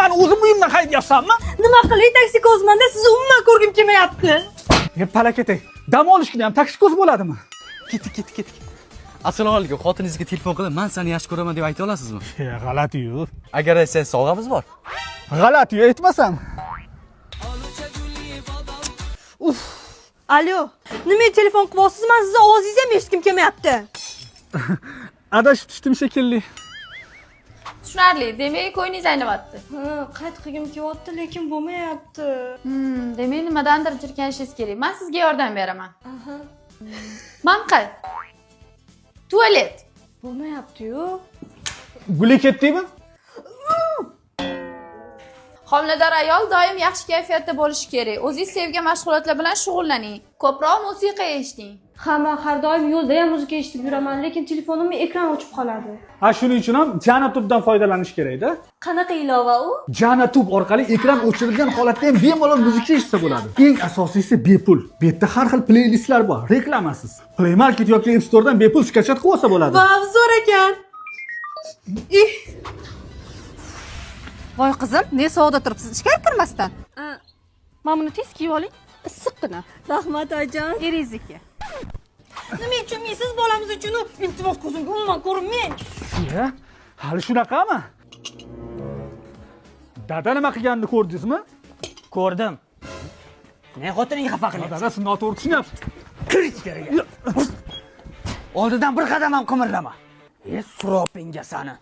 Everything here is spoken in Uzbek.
meni o'zim uyimdan haydayapsanmi? Nima qilay, taksikozmanda sizni umuman ko'rgim kelmayapti. Palaketay, dam olishga ham taksikoz bo'ladimi? Ket. Assalomu alaykum. Xotiningizga telefon qilib, "Men seni yaxshi ko'raman" deb ayta olasizmi? G'alati-yu. Agar aytsangiz sovg'amiz bor. G'alati-yu aytmasam. Alo, nima telefon qilyapsiz? Men sizni ovozingizni ham eshitgim kelmayapti. Adashib tushdim shekilli. Tushunarli. Demak, ko'nglingiz aynyapti. Qayt qilgim kelyapti, lekin bo'lmayapti. Demak, nimadandir jirkanishingiz kerak. Men sizga yordam beraman. Manqay. Tualet. Bo'lmayapti-yu. Guli ketdingmi? Homilador ayol doim yaxshi kayfiyatda bo'lishi kerak. O'zingiz sevgan mashg'ulotlar bilan shug'ullaning. Ko'proq musiqa eshiting. Men har doim yo'lda ham muzika eshitib yuraman, lekin telefonimning ekran o'chib qoladi. Shuning uchun ham Janatubdan foydalanish kerak-da. Qanaqa ilova u? Janatub orqali ekran o'chirilgan holatda ham bemalol muzika eshitsa bo'ladi. Eng asosiysi bepul. Bu yerda har xil playlistlar bor, reklamasiz. Play Market yoki App Storedan bepul skachat qilib olsa bo'ladi. Vau, zo'r ekan. Voy qizim, ne sovuqda turibsiz? Ichkari kirmasdan. Mana buni tez kiyib oling. Issiqqina. Rahmat oyijon. Eringizniki. Nima uchun siz bolamiz uchun iltimos ko'zimga umuman ko'rinmang. Hali shunaqami? Dada nima qilganini ko'rdingizmi? Ko'rdim. Men xotining xafa qilyapti. Dada sizni noto'g'ri tushunyapti. Kir ichkariga. Oldidan bir qadam ham qimirlama. Suropingga sani.